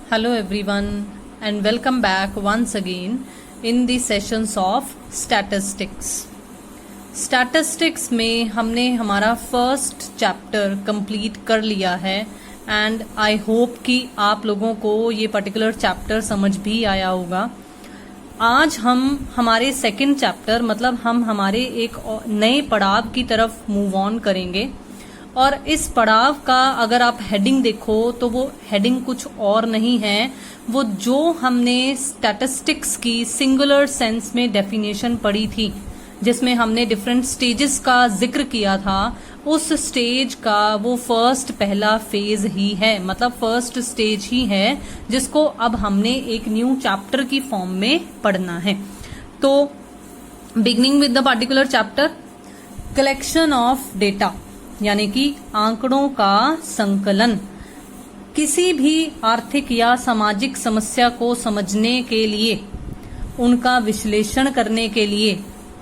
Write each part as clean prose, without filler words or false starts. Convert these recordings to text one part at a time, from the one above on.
Hello everyone and welcome back once again in the sessions of statistics. Statistics में हमने हमारा first chapter complete कर लिया है एंड आई होप कि आप लोगों को ये पर्टिकुलर चैप्टर समझ भी आया होगा. आज हम हमारे सेकंड चैप्टर मतलब हम हमारे एक नए पड़ाव की तरफ मूव ऑन करेंगे और इस पड़ाव का अगर आप हेडिंग देखो तो वो हेडिंग कुछ और नहीं है, वो जो हमने स्टैटिस्टिक्स की सिंगुलर सेंस में डेफिनेशन पढ़ी थी जिसमें हमने डिफरेंट स्टेजेस का जिक्र किया था, उस स्टेज का वो पहला फेज ही है, मतलब फर्स्ट स्टेज ही है जिसको अब हमने एक न्यू चैप्टर की फॉर्म में पढ़ना है. तो beginning with the particular chapter, collection of data यानी कि आंकड़ों का संकलन. किसी भी आर्थिक या सामाजिक समस्या को समझने के लिए, उनका विश्लेषण करने के लिए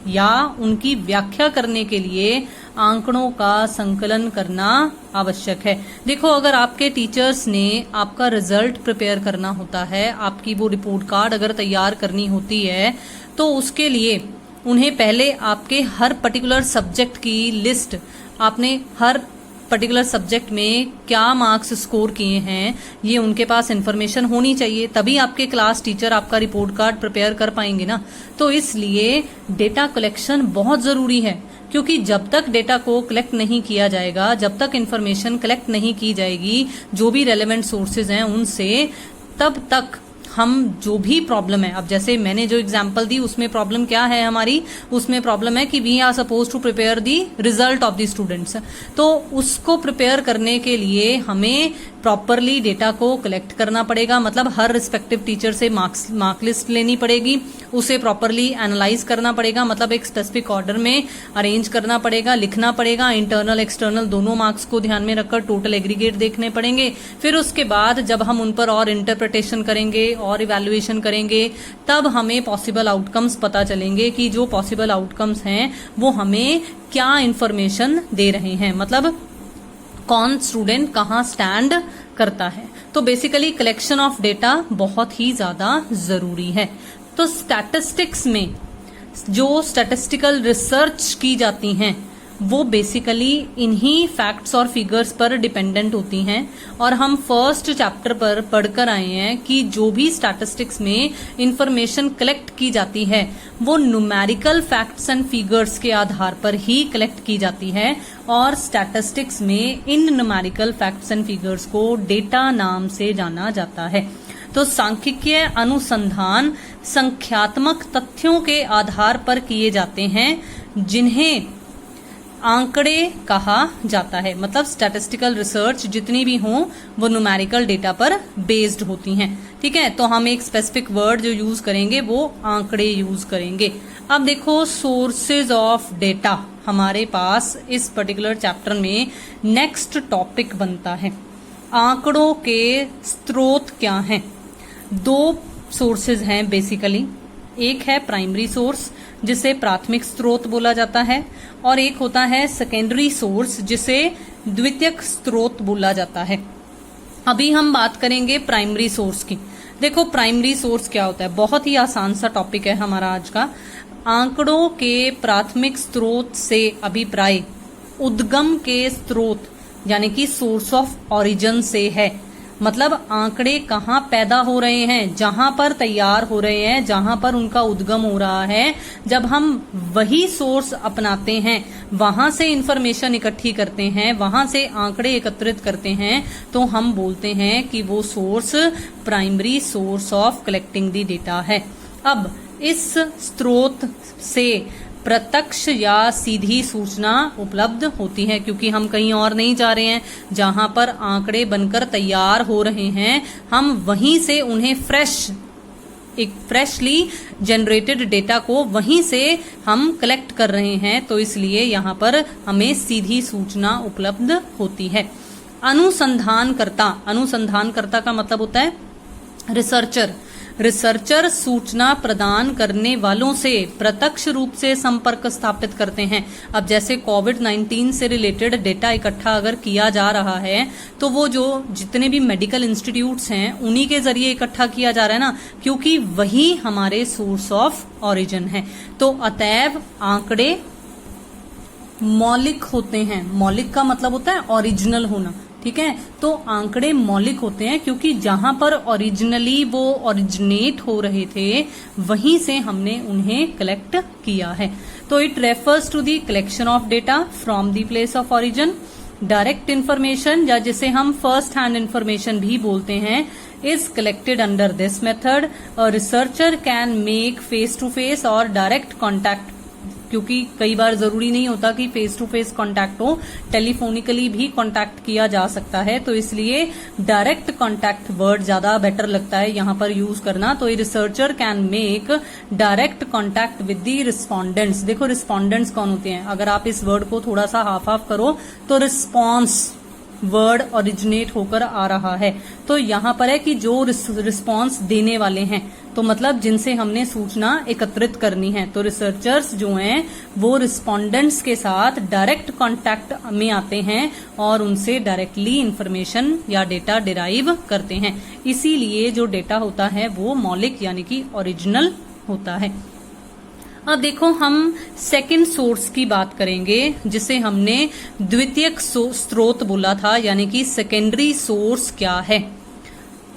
या उनकी व्याख्या करने के लिए आंकड़ों का संकलन करना आवश्यक है. देखो, अगर आपके टीचर्स ने आपका रिजल्ट प्रिपेयर करना होता है, आपकी वो रिपोर्ट कार्ड अगर तैयार करनी होती है, तो उसके लिए उन्हें पहले आपके हर पर्टिकुलर सब्जेक्ट की लिस्ट, आपने हर पर्टिकुलर सब्जेक्ट में क्या मार्क्स स्कोर किए हैं, ये उनके पास इन्फॉर्मेशन होनी चाहिए, तभी आपके क्लास टीचर आपका रिपोर्ट कार्ड प्रिपेयर कर पाएंगे ना. तो इसलिए डेटा कलेक्शन बहुत जरूरी है, क्योंकि जब तक डेटा को कलेक्ट नहीं किया जाएगा, जब तक इन्फॉर्मेशन कलेक्ट नहीं की जाएगी जो भी रेलेवेंट सोर्सेज हैं उनसे, तब तक हम जो भी प्रॉब्लम है, अब जैसे मैंने जो एग्जांपल दी उसमें प्रॉब्लम क्या है हमारी, उसमें प्रॉब्लम है कि we are suppose to prepare the result of the students. तो उसको प्रिपेयर करने के लिए हमें प्रॉपरली डेटा को कलेक्ट करना पड़ेगा, मतलब हर रिस्पेक्टिव टीचर से मार्क लिस्ट लेनी पड़ेगी, उसे प्रॉपरली एनालाइज करना पड़ेगा, मतलब एक स्पेसिफिक ऑर्डर में अरेंज करना पड़ेगा, लिखना पड़ेगा, इंटरनल एक्सटर्नल दोनों मार्क्स को ध्यान में रखकर टोटल एग्रीगेट देखने पड़ेंगे. फिर उसके बाद जब हम उन पर और इंटरप्रिटेशन करेंगे और इवैल्यूएशन करेंगे, तब हमें पॉसिबल आउटकम्स पता चलेंगे कि जो पॉसिबल आउटकम्स हैं वो हमें क्या इंफॉर्मेशन दे रहे हैं, मतलब कौन स्टूडेंट कहाँ स्टैंड करता है. तो बेसिकली कलेक्शन ऑफ डेटा बहुत ही ज्यादा जरूरी है. तो स्टैटिस्टिक्स में जो स्टैटिस्टिकल रिसर्च की जाती हैं वो बेसिकली इन्हीं फैक्ट्स और फिगर्स पर डिपेंडेंट होती हैं. और हम फर्स्ट चैप्टर पर पढ़कर आए हैं कि जो भी स्टैटिस्टिक्स में इंफॉर्मेशन कलेक्ट की जाती है वो न्यूमेरिकल फैक्ट्स एंड फिगर्स के आधार पर ही कलेक्ट की जाती है, और स्टैटिस्टिक्स में इन न्यूमेरिकल फैक्ट्स एंड फिगर्स को डेटा नाम से जाना जाता है. तो सांख्यिकीय अनुसंधान संख्यात्मक तथ्यों के आधार पर किए जाते हैं जिन्हें आंकड़े कहा जाता है. मतलब स्टैटिस्टिकल रिसर्च जितनी भी हो वो न्यूमेरिकल डेटा पर बेस्ड होती हैं. ठीक है, तो हम एक स्पेसिफिक वर्ड जो यूज करेंगे वो आंकड़े यूज करेंगे. अब देखो, सोर्सेज ऑफ डेटा हमारे पास इस पर्टिकुलर चैप्टर में नेक्स्ट टॉपिक बनता है. आंकड़ों के स्रोत क्या हैं? दो सोर्सेज हैं बेसिकली. एक है प्राइमरी सोर्स जिसे प्राथमिक स्रोत बोला जाता है, और एक होता है सेकेंडरी सोर्स जिसे द्वितीयक स्रोत बोला जाता है. अभी हम बात करेंगे प्राइमरी सोर्स की. देखो, प्राइमरी सोर्स क्या होता है, बहुत ही आसान सा टॉपिक है हमारा आज का. आंकड़ों के प्राथमिक स्रोत से अभिप्राय उद्गम के स्रोत यानी कि सोर्स ऑफ ओरिजिन से है. मतलब आंकड़े कहाँ पैदा हो रहे हैं, जहां पर तैयार हो रहे हैं, जहां पर उनका उद्गम हो रहा है, जब हम वही सोर्स अपनाते हैं, वहां से इंफॉर्मेशन इकट्ठी करते हैं, वहां से आंकड़े एकत्रित करते हैं, तो हम बोलते हैं कि वो source primary source of collecting the data है. अब इस स्रोत से प्रत्यक्ष या सीधी सूचना उपलब्ध होती है, क्योंकि हम कहीं और नहीं जा रहे हैं. जहां पर आंकड़े बनकर तैयार हो रहे हैं, हम वहीं से उन्हें फ्रेशली जनरेटेड डेटा को वहीं से हम कलेक्ट कर रहे हैं, तो इसलिए यहाँ पर हमें सीधी सूचना उपलब्ध होती है. अनुसंधानकर्ता का मतलब होता है रिसर्चर. रिसर्चर सूचना प्रदान करने वालों से प्रत्यक्ष रूप से संपर्क स्थापित करते हैं। अब जैसे कोविड-19 से रिलेटेड डेटा इकट्ठा अगर किया जा रहा है तो वो जो जितने भी मेडिकल इंस्टीट्यूट्स हैं उन्हीं के जरिए इकट्ठा किया जा रहा है ना, क्योंकि वही हमारे सोर्स ऑफ ओरिजिन है। तो अतएव आंकड़े मौलिक होते हैं। मौलिक का मतलब होता है ओरिजिनल होना, ठीक है। तो आंकड़े मौलिक होते हैं क्योंकि जहां पर ओरिजिनली वो ओरिजिनेट हो रहे थे वहीं से हमने उन्हें कलेक्ट किया है। तो it refers to the collection of data from the place of origin. Direct information या जिसे हम फर्स्ट हैंड इंफॉर्मेशन भी बोलते हैं is collected under this method. A researcher can make face to face और डायरेक्ट कॉन्टैक्ट, क्योंकि कई बार जरूरी नहीं होता कि फेस टू फेस कांटेक्ट हो, टेलीफोनिकली भी कांटेक्ट किया जा सकता है। तो इसलिए डायरेक्ट कांटेक्ट वर्ड ज्यादा बेटर लगता है यहां पर यूज करना। तो ये researcher can make direct contact with the respondents. देखो रिस्पोंडेंट्स कौन होते हैं, अगर आप इस वर्ड को थोड़ा सा हाफ हाफ करो तो रिस्पॉन्स वर्ड ओरिजिनेट होकर आ रहा है। तो यहां पर है कि जो रिस्पॉन्स देने वाले हैं, तो मतलब जिनसे हमने सूचना एकत्रित करनी है। तो रिसर्चर्स जो हैं वो रिस्पोंडेंट्स के साथ डायरेक्ट कांटेक्ट में आते हैं और उनसे डायरेक्टली इंफॉर्मेशन या डेटा डिराइव करते हैं। इसीलिए जो डेटा होता है वो मौलिक यानी कि ओरिजिनल होता है। अब देखो हम सेकंड सोर्स की बात करेंगे जिसे हमने द्वितीयक स्रोत बोला था, यानी कि सेकेंडरी सोर्स क्या है।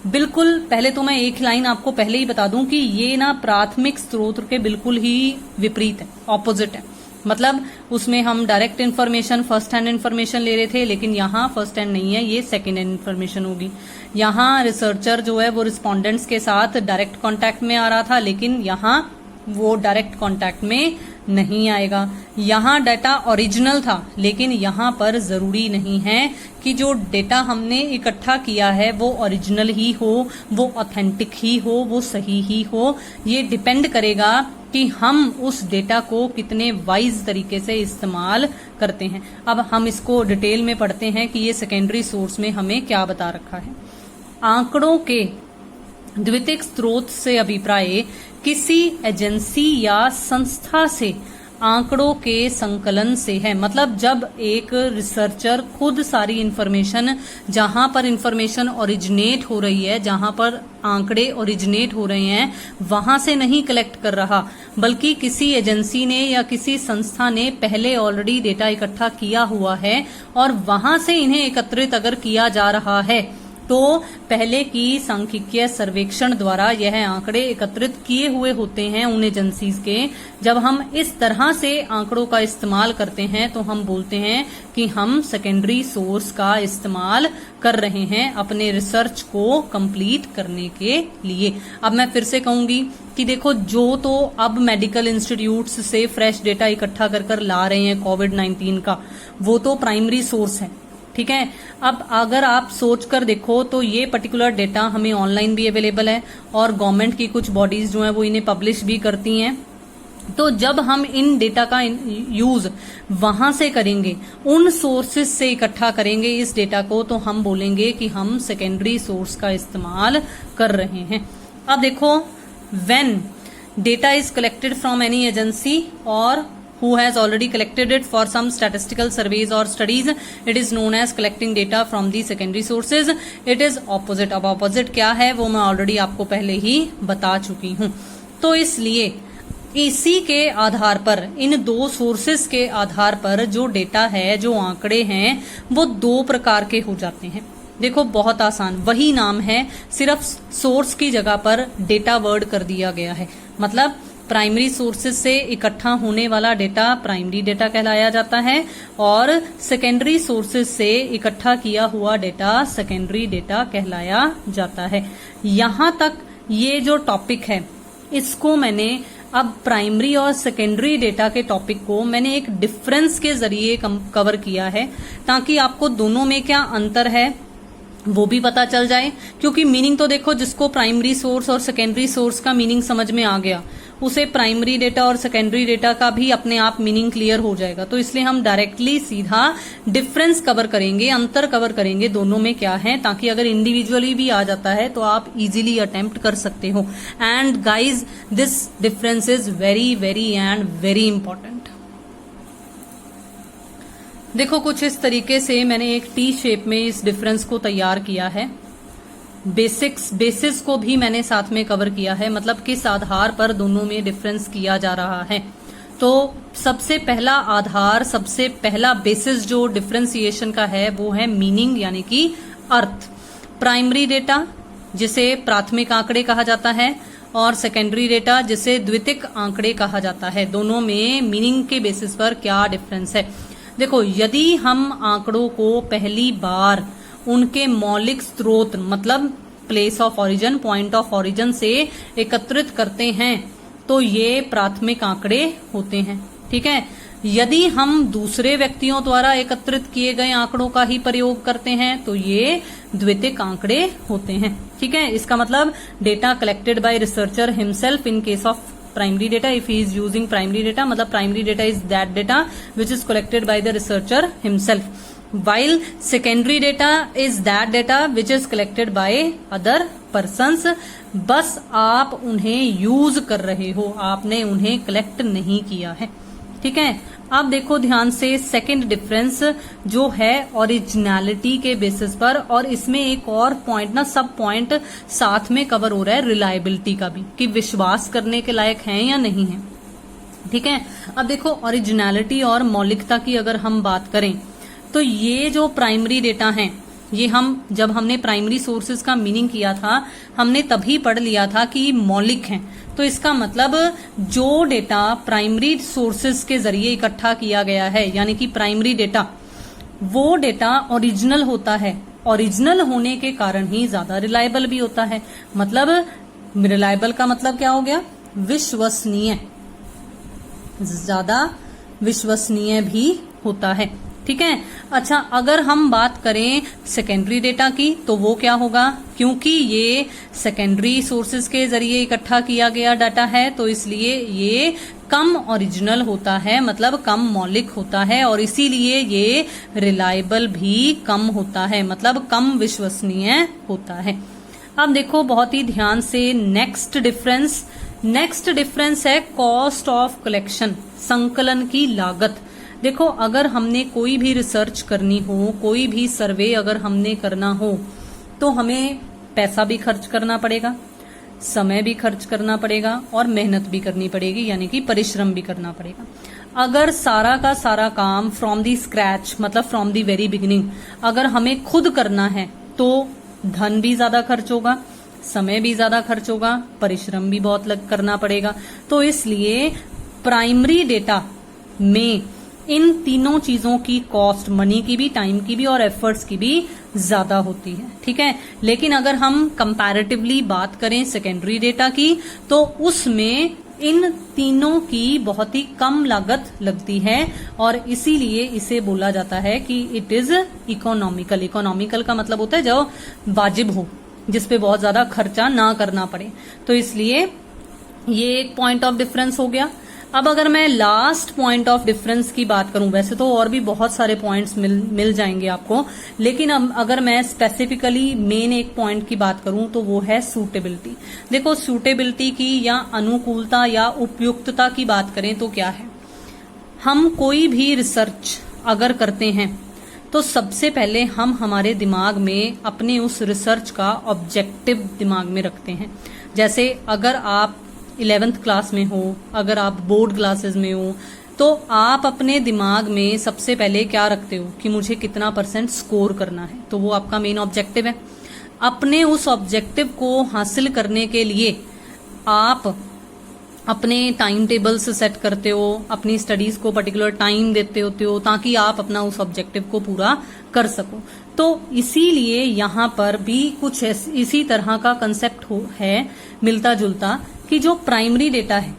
बिल्कुल पहले तो मैं एक लाइन आपको पहले ही बता दूं कि ये ना प्राथमिक स्रोत के बिल्कुल ही विपरीत है, ऑपोजिट है। मतलब उसमें हम direct information first hand information ले रहे थे, लेकिन यहाँ फर्स्ट हैंड नहीं है, ये सेकेंड हैंड इन्फॉर्मेशन होगी। यहाँ रिसर्चर जो है वो रिस्पोंडेंट्स के साथ डायरेक्ट कांटेक्ट में आ रहा था, लेकिन यहाँ वो डायरेक्ट कांटेक्ट में नहीं आएगा। यहाँ डाटा ओरिजिनल था, लेकिन यहाँ पर जरूरी नहीं है कि जो डेटा हमने इकट्ठा किया है वो ओरिजिनल ही हो, वो ऑथेंटिक ही हो, वो सही ही हो। ये डिपेंड करेगा कि हम उस डेटा को कितने वाइज तरीके से इस्तेमाल करते हैं। अब हम इसको डिटेल में पढ़ते हैं कि ये सेकेंडरी सोर्स में हमें क्या बता रखा है। आंकड़ों के द्वितीयक स्रोत से अभिप्राय किसी एजेंसी या संस्था से आंकड़ों के संकलन से है। मतलब जब एक रिसर्चर खुद सारी इंफॉर्मेशन, जहां पर इंफॉर्मेशन ओरिजिनेट हो रही है, जहां पर आंकड़े ओरिजिनेट हो रहे हैं, वहां से नहीं कलेक्ट कर रहा, बल्कि किसी एजेंसी ने या किसी संस्था ने पहले ऑलरेडी डेटा इकट्ठा किया हुआ है और वहां से इन्हें एकत्रित अगर किया जा रहा है तो पहले की सांख्यिकीय सर्वेक्षण द्वारा यह आंकड़े एकत्रित किए हुए होते हैं उन एजेंसीज के। जब हम इस तरह से आंकड़ों का इस्तेमाल करते हैं तो हम बोलते हैं कि हम सेकेंडरी सोर्स का इस्तेमाल कर रहे हैं अपने रिसर्च को कंप्लीट करने के लिए। अब मैं फिर से कहूंगी कि देखो, जो तो अब मेडिकल इंस्टीट्यूट्स से फ्रेश डेटा इकट्ठा कर ला रहे हैं कोविड-19 का, वो तो प्राइमरी सोर्स है, ठीक है। अब अगर आप सोच कर देखो तो ये पर्टिकुलर डेटा हमें ऑनलाइन भी अवेलेबल है और गवर्नमेंट की कुछ बॉडीज जो है वो इन्हें पब्लिश भी करती हैं। तो जब हम इन डेटा का यूज वहां से करेंगे, उन सोर्सेज से इकट्ठा करेंगे इस डेटा को, तो हम बोलेंगे कि हम सेकेंडरी सोर्स का इस्तेमाल कर रहे हैं। अब देखो, when data is collected from any agency और who has already collected it for some statistical surveys or studies, it is known as collecting data from the secondary sources. It is opposite. अब opposite क्या है वो मैं already आपको पहले ही बता चुकी हूँ। तो इसलिए इसी के आधार पर, इन दो सोर्सेस के आधार पर जो डेटा है, जो आंकड़े हैं, वो दो प्रकार के हो जाते हैं। देखो बहुत आसान, वही नाम है, सिर्फ सोर्स की जगह पर डेटा वर्ड कर दिया गया है। मतलब प्राइमरी सोर्सेज से इकट्ठा होने वाला डेटा प्राइमरी डेटा कहलाया जाता है और सेकेंडरी सोर्सेज से इकट्ठा किया हुआ डेटा सेकेंडरी डेटा कहलाया जाता है। यहां तक ये जो टॉपिक है इसको मैंने अब प्राइमरी और सेकेंडरी डेटा के टॉपिक को मैंने एक डिफरेंस के जरिए कवर किया है, ताकि आपको दोनों में क्या अंतर है वो भी पता चल जाए, क्योंकि मीनिंग तो देखो, जिसको प्राइमरी सोर्स और सेकेंडरी सोर्स का मीनिंग समझ में आ गया उसे प्राइमरी डेटा और सेकेंडरी डेटा का भी अपने आप मीनिंग क्लियर हो जाएगा। तो इसलिए हम डायरेक्टली सीधा डिफरेंस कवर करेंगे, अंतर कवर करेंगे दोनों में क्या है, ताकि अगर इंडिविजुअली भी आ जाता है तो आप इजीली अटेम्प्ट कर सकते हो। And guys, this difference is very very and very important. देखो कुछ इस तरीके से मैंने एक टी शेप में इस डिफरेंस को तैयार किया है। बेसिस को भी मैंने साथ में कवर किया है, मतलब किस आधार पर दोनों में डिफरेंस किया जा रहा है। तो सबसे पहला आधार, सबसे पहला बेसिस जो डिफरेंशिएशन का है वो है मीनिंग, यानी कि अर्थ। प्राइमरी डेटा जिसे प्राथमिक आंकड़े कहा जाता है और सेकेंडरी डेटा जिसे द्वितीयक आंकड़े कहा जाता है, दोनों में मीनिंग के बेसिस पर क्या डिफरेंस है। देखो, यदि हम आंकड़ों को पहली बार उनके मौलिक स्रोत, मतलब place of origin, point of origin से एकत्रित करते हैं तो ये प्राथमिक आंकड़े होते हैं। ठीक है। यदि हम दूसरे व्यक्तियों द्वारा एकत्रित किए गए आंकड़ों का ही प्रयोग करते हैं तो ये द्वितीयक आंकड़े होते हैं। ठीक है। इसका मतलब data collected by researcher himself in case of primary data, if he is using primary data, मतलब primary data is that data which is collected by the researcher himself, while secondary data is that data which is collected by other persons। बस आप उन्हें use कर रहे हो, आपने उन्हें collect नहीं किया है। ठीक है। अब देखो ध्यान से, सेकंड डिफरेंस जो है ओरिजिनलिटी के बेसिस पर, और इसमें एक और पॉइंट ना, सब पॉइंट साथ में कवर हो रहा है, रिलायबिलिटी का भी, कि विश्वास करने के लायक है या नहीं है। ठीक है। अब देखो ओरिजिनलिटी और मौलिकता की अगर हम बात करें तो ये जो प्राइमरी डेटा है, ये हम जब हमने प्राइमरी सोर्सेज का मीनिंग किया था हमने तभी पढ़ लिया था कि मौलिक हैं। तो इसका मतलब जो डेटा प्राइमरी सोर्सेज के जरिए इकट्ठा किया गया है, यानी कि प्राइमरी डेटा, वो डेटा ओरिजिनल होता है। ओरिजिनल होने के कारण ही ज्यादा रिलायबल भी होता है। मतलब रिलायबल का मतलब क्या हो गया? विश्वसनीय, ज्यादा विश्वसनीय भी होता है। ठीक है। अच्छा, अगर हम बात करें सेकेंडरी डेटा की तो वो क्या होगा? क्योंकि ये सेकेंडरी सोर्सेज के जरिए इकट्ठा किया गया डाटा है तो इसलिए ये कम ओरिजिनल होता है, मतलब कम मौलिक होता है, और इसीलिए ये रिलायबल भी कम होता है, मतलब कम विश्वसनीय होता है। अब देखो बहुत ही ध्यान से, नेक्स्ट डिफरेंस है कॉस्ट ऑफ कलेक्शन, संकलन की लागत। देखो, अगर हमने कोई भी रिसर्च करनी हो, कोई भी सर्वे अगर हमने करना हो तो हमें पैसा भी खर्च करना पड़ेगा, समय भी खर्च करना पड़ेगा और मेहनत भी करनी पड़ेगी, यानी कि परिश्रम भी करना पड़ेगा। अगर सारा का सारा काम फ्रॉम दी स्क्रैच, मतलब फ्रॉम दी वेरी बिगिनिंग, अगर हमें खुद करना है तो धन भी ज्यादा खर्च होगा, समय भी ज्यादा खर्च होगा, परिश्रम भी बहुत करना पड़ेगा। तो इसलिए प्राइमरी डेटा में इन तीनों चीजों की कॉस्ट, मनी की भी, टाइम की भी और एफर्ट्स की भी ज्यादा होती है। ठीक है। लेकिन अगर हम कंपैरेटिवली बात करें सेकेंडरी डेटा की तो उसमें इन तीनों की बहुत ही कम लागत लगती है और इसीलिए इसे बोला जाता है कि इट इज इकोनॉमिकल। इकोनॉमिकल का मतलब होता है जो वाजिब हो, जिसपे बहुत ज्यादा खर्चा ना करना पड़े। तो इसलिए ये एक पॉइंट ऑफ डिफरेंस हो गया। अब अगर मैं लास्ट पॉइंट ऑफ डिफरेंस की बात करूं, वैसे तो और भी बहुत सारे पॉइंट्स मिल जाएंगे आपको, लेकिन अब अगर मैं स्पेसिफिकली मेन एक पॉइंट की बात करूं तो वो है सूटेबिलिटी। देखो, सूटेबिलिटी की या अनुकूलता या उपयुक्तता की बात करें तो क्या है? हम कोई भी रिसर्च अगर करते हैं तो सबसे पहले हम हमारे दिमाग में अपने उस रिसर्च का ऑब्जेक्टिव दिमाग में रखते हैं। जैसे अगर आप 11th क्लास में हो, अगर आप बोर्ड क्लासेस में हो, तो आप अपने दिमाग में सबसे पहले क्या रखते हो कि मुझे कितना % स्कोर करना है, तो वो आपका मेन ऑब्जेक्टिव है। अपने उस ऑब्जेक्टिव को हासिल करने के लिए आप अपने टाइम टेबल्स सेट करते हो, अपनी स्टडीज को पर्टिकुलर टाइम देते होते हो ताकि आप अपना उस ऑब्जेक्टिव को पूरा कर सको। तो इसीलिए यहाँ पर भी कुछ इसी तरह का कंसेप्ट है मिलता जुलता, कि जो प्राइमरी डेटा है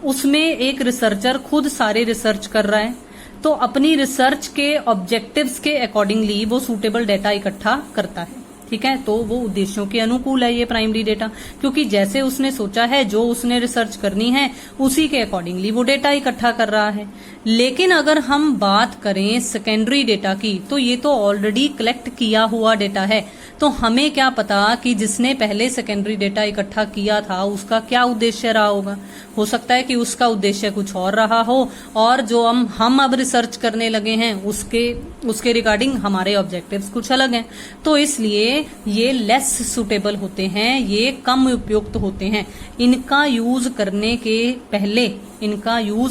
उसमें एक रिसर्चर खुद सारे रिसर्च कर रहा है तो अपनी रिसर्च के ऑब्जेक्टिव्स के अकॉर्डिंगली वो सूटेबल डेटा इकट्ठा करता है। ठीक है, तो वो उद्देश्यों के अनुकूल है ये प्राइमरी डेटा, क्योंकि जैसे उसने सोचा है, जो उसने रिसर्च करनी है, उसी के अकॉर्डिंगली वो डेटा इकट्ठा कर रहा है। लेकिन अगर हम बात करें सेकेंडरी डेटा की, तो ये तो ऑलरेडी कलेक्ट किया हुआ डेटा है, तो हमें क्या पता कि जिसने पहले सेकेंडरी डेटा इकट्ठा किया था उसका क्या उद्देश्य रहा होगा। हो सकता है कि उसका उद्देश्य कुछ और रहा हो, और जो हम अब रिसर्च करने लगे हैं उसके रिगार्डिंग हमारे ऑब्जेक्टिव्स कुछ अलग हैं। तो इसलिए ये लेस सुटेबल होते हैं, ये कम उपयुक्त होते हैं। इनका यूज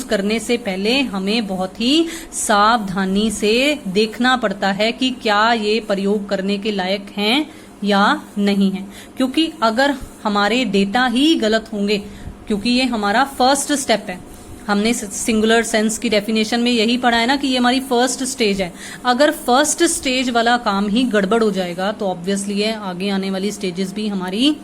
करने से पहले हमें बहुत ही सावधानी से देखना पड़ता है कि क्या ये प्रयोग करने के लायक हैं या नहीं है, क्योंकि अगर हमारे डेटा ही गलत होंगे, क्योंकि ये हमारा फर्स्ट स्टेप है, हमने सिंगुलर सेंस की डेफिनेशन में यही पढ़ा है ना कि ये हमारी फर्स्ट स्टेज है। अगर फर्स्ट स्टेज वाला काम ही गड़बड़ हो जाएगा तो ऑब्वियसली है आगे आने वाली स्टेजेस भी हमारी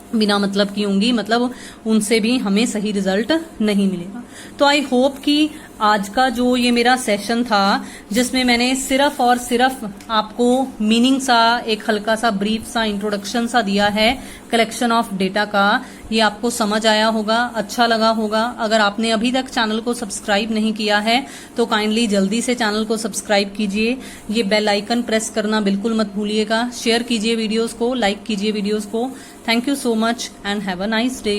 बिना मतलब की होंगी, मतलब उनसे भी हमें सही रिजल्ट नहीं मिलेगा। तो आई होप कि आज का जो ये मेरा सेशन था, जिसमें मैंने सिर्फ और सिर्फ आपको मीनिंग सा, एक हल्का सा ब्रीफ सा इंट्रोडक्शन सा दिया है कलेक्शन ऑफ डेटा का, ये आपको समझ आया होगा, अच्छा लगा होगा। अगर आपने अभी तक चैनल को सब्सक्राइब नहीं किया है तो काइंडली जल्दी से चैनल को सब्सक्राइब कीजिए, ये बेल आइकन प्रेस करना बिल्कुल मत भूलिएगा, शेयर कीजिए वीडियोस को, लाइक कीजिए वीडियोस को। Thank you so much and have a nice day.